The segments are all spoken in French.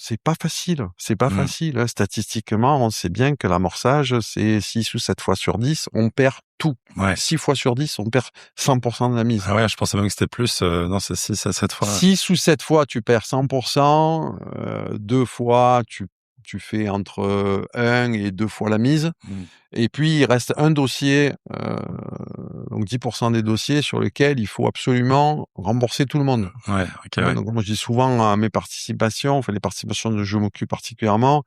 c'est pas facile. C'est pas Mmh. facile, hein. Statistiquement, on sait bien que l'amorçage, c'est 6 ou 7 fois sur 10, on perd tout. Ouais. 6 fois sur 10, on perd 100% de la mise. Ah ouais, je pensais même que c'était plus, non, c'est 6 à 7 fois. 6 ou 7 fois, tu perds 100%, 2 fois, tu fais entre 1 et 2 fois la mise. Mmh. Et puis, il reste un dossier, donc 10% des dossiers sur lesquels il faut absolument rembourser tout le monde. Ouais, OK, Hein, ouais. donc moi, je dis souvent à mes participations, enfin les participations dont je m'occupe particulièrement,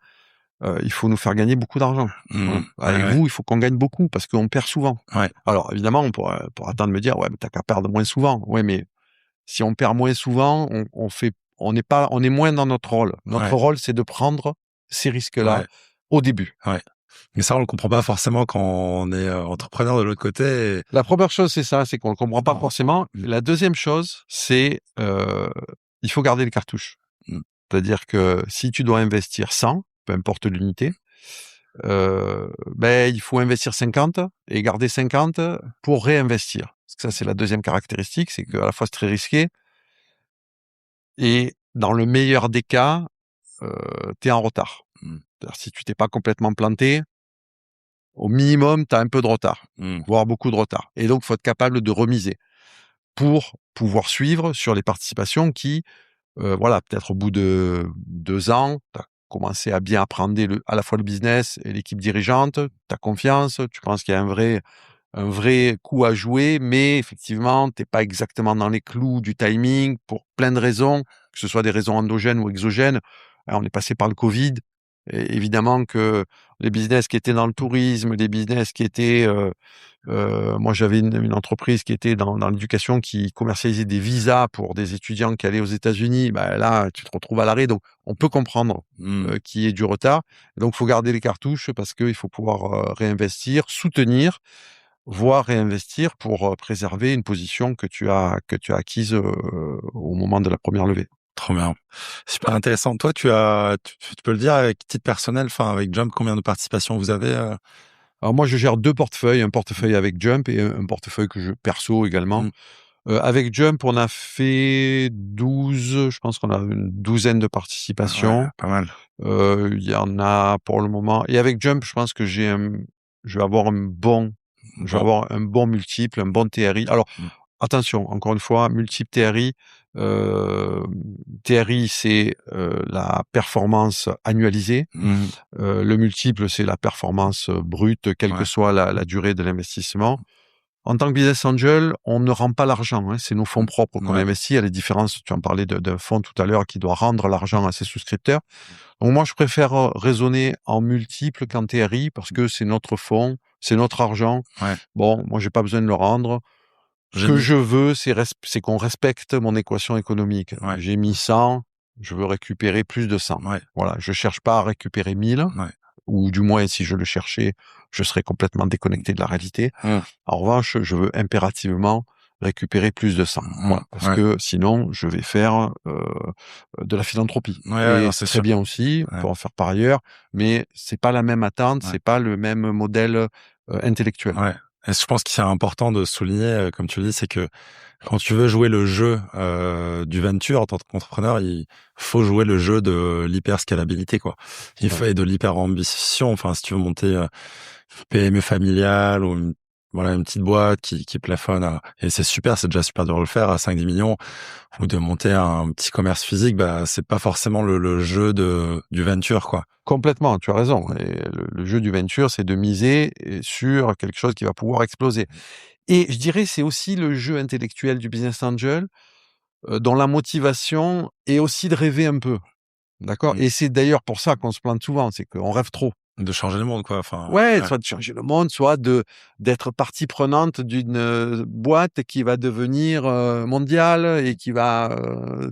il faut nous faire gagner beaucoup d'argent. Voilà. Mmh. Ouais, Avec ouais. vous, il faut qu'on gagne beaucoup parce qu'on perd souvent. Ouais. Alors évidemment, on pourra attendre de me dire: «Ouais, mais tu qu'à perdre moins souvent». Ouais, mais si on perd moins souvent, on est moins dans notre rôle. Notre Ouais. rôle, c'est de prendre ces risques-là Ouais. au début. Ouais. Mais ça, on le comprend pas forcément quand on est, entrepreneur de l'autre côté et La première chose, c'est ça, c'est qu'on le comprend pas forcément. mmh. La deuxième chose, c'est, il faut garder les cartouches. Mmh. C'est-à-dire que si tu dois investir 100, peu importe l'unité, il faut investir 50 et garder 50 pour réinvestir. Parce que ça, c'est la deuxième caractéristique, c'est qu'à la fois c'est très risqué et dans le meilleur des cas, tu es en retard. Mmh. C'est-à-dire si tu t'es pas complètement planté, au minimum, tu as un peu de retard, Mmh. voire beaucoup de retard. Et donc, faut être capable de remiser pour pouvoir suivre sur les participations qui, voilà, peut-être au bout de 2 ans, tu as commencé à bien appréhender à la fois le business et l'équipe dirigeante, tu as confiance, tu penses qu'il y a un vrai coup à jouer, mais effectivement, tu es pas exactement dans les clous du timing pour plein de raisons, que ce soit des raisons endogènes ou exogènes. On est passé par le Covid. Et évidemment que les business qui étaient dans le tourisme, les business qui étaient, moi j'avais une entreprise qui était dans l'éducation qui commercialisait des visas pour des étudiants qui allaient aux États-Unis. Bah là, tu te retrouves à l'arrêt, donc on peut comprendre Mmh. qu'il y ait du retard. Donc, faut garder les cartouches parce qu'il faut pouvoir réinvestir, soutenir, voire réinvestir pour préserver une position que tu as acquise au moment de la première levée. Trop bien. Super intéressant. Toi, tu peux le dire avec titre personnel, enfin, avec Jump, combien de participations vous avez, Alors moi, je gère 2 portefeuilles, un portefeuille avec Jump et un portefeuille perso également. Mmh. Avec Jump, on a fait 12, je pense qu'on a une douzaine de Ah ouais, participations. pas mal. Il y en a pour le moment et avec Jump, je pense que je vais avoir je vais Bon. avoir un bon multiple, un bon TRI. Alors Mmh. attention, encore une fois, multiple TRI, heu, TRI, c'est, la performance annualisée. Mmh. Le multiple, c'est la performance, brute, quelle que Ouais. soit la durée de l'investissement. En tant que business angel, on ne rend pas l'argent, hein, c'est nos fonds propres qu'on Ouais. investit. Il y a les différences, tu en parlais d'un fonds tout à l'heure qui doit rendre l'argent à ses souscripteurs. Donc moi, je préfère, raisonner en multiples qu'en TRI parce que c'est notre fonds, c'est notre argent. Ouais. Bon, moi, j'ai pas besoin de le rendre. Ce J'ai que mis je veux, c'est qu'on respecte mon équation économique. ouais. J'ai mis 100, je veux récupérer plus de 100. Ouais. Voilà, je cherche pas à récupérer 1000 Ouais. ou du moins si je le cherchais, je serais complètement déconnecté de la réalité. Mmh. En revanche, je veux impérativement récupérer plus de 100. Mmh. Voilà, parce Ouais. que sinon je vais faire, de la philanthropie Ouais, ouais, et non, c'est c'est très sûr. bien aussi, on Ouais. peut en faire par ailleurs, mais c'est pas la même attente, Ouais. c'est pas le même modèle, intellectuel. Ouais. Et je pense qu'il est important de souligner, comme tu le dis, c'est que quand tu veux jouer le jeu, du venture en tant qu'entrepreneur, il faut jouer le jeu de l'hyper-scalabilité, quoi. Il Ouais. faut et de l'hyper-ambition. Enfin, si tu veux monter, PME familiale ou une petite boîte qui plafonne à et c'est super, c'est déjà super dur de le faire à 5-10 millions ou de monter un petit commerce physique, bah, c'est pas forcément le jeu du venture, quoi. Complètement, tu as raison et le jeu du venture, c'est de miser sur quelque chose qui va pouvoir exploser et je dirais, c'est aussi le jeu intellectuel du business angel, dont la motivation est aussi de rêver un peu, d'accord? Mmh. Et c'est d'ailleurs pour ça qu'on se plante souvent, c'est qu'on rêve trop. De changer le monde, quoi, enfin, Ouais, ouais. soit de changer le monde, soit d'être partie prenante d'une, boîte qui va devenir, mondiale et qui va,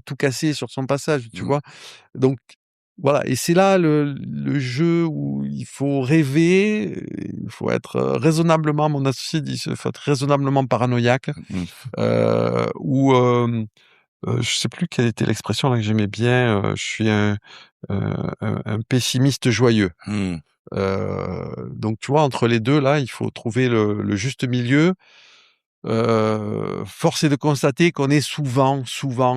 tout casser sur son passage, tu Mmh. vois? Donc voilà et c'est là le jeu où il faut rêver, il faut être, raisonnablement mon associé dit: «Il faut être raisonnablement paranoïaque», Mmh. ou je sais plus quelle était l'expression là que j'aimais bien, je suis un pessimiste joyeux. Mmh. Donc tu vois, entre les 2 là, il faut trouver le juste milieu. force est de constater qu'on est souvent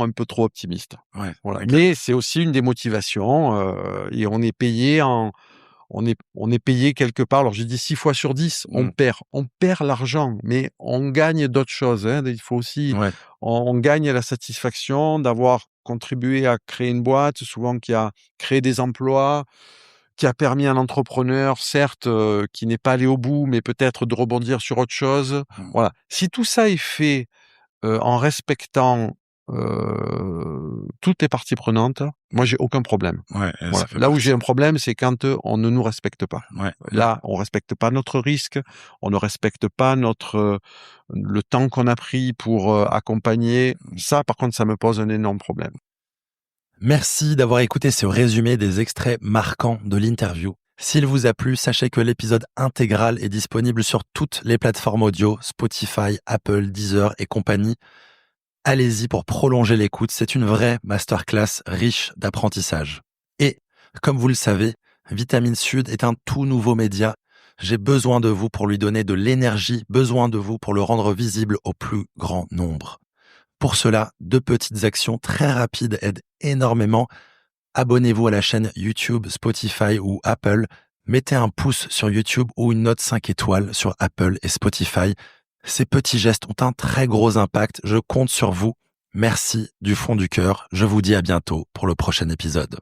un peu trop optimiste. Ouais, Voilà. OK. Mais c'est aussi une des motivations, et on est payé quelque part. Alors j'ai dit 6 fois sur 10, Mmh. on perd l'argent, mais on gagne d'autres choses, hein. Il faut aussi Ouais, on gagne la satisfaction d'avoir contribué à créer une boîte, souvent qui a créé des emplois, qui a permis à un entrepreneur, certes, qui n'est pas allé au bout, mais peut-être de rebondir sur autre chose. mmh, Voilà. Si tout ça est fait, en respectant, toutes les parties prenantes, moi j'ai aucun problème. ouais et Voilà. ça fait Là où j'ai partie un problème, c'est quand, on ne nous respecte pas. ouais, Là, on respecte pas notre risque, on ne respecte pas le temps qu'on a pris pour, accompagner. Ça, par contre, ça me pose un énorme problème. Merci d'avoir écouté ce résumé des extraits marquants de l'interview. S'il vous a plu, sachez que l'épisode intégral est disponible sur toutes les plateformes audio, Spotify, Apple, Deezer et compagnie. Allez-y pour prolonger l'écoute, c'est une vraie masterclass riche d'apprentissage. Et, comme vous le savez, Vitamine Sud est un tout nouveau média. J'ai besoin de vous pour lui donner de l'énergie, besoin de vous pour le rendre visible au plus grand nombre. Pour cela, 2 petites actions très rapides aident énormément. Abonnez-vous à la chaîne YouTube, Spotify ou Apple. Mettez un pouce sur YouTube ou une note 5 étoiles sur Apple et Spotify. Ces petits gestes ont un très gros impact. Je compte sur vous. Merci du fond du cœur. Je vous dis à bientôt pour le prochain épisode.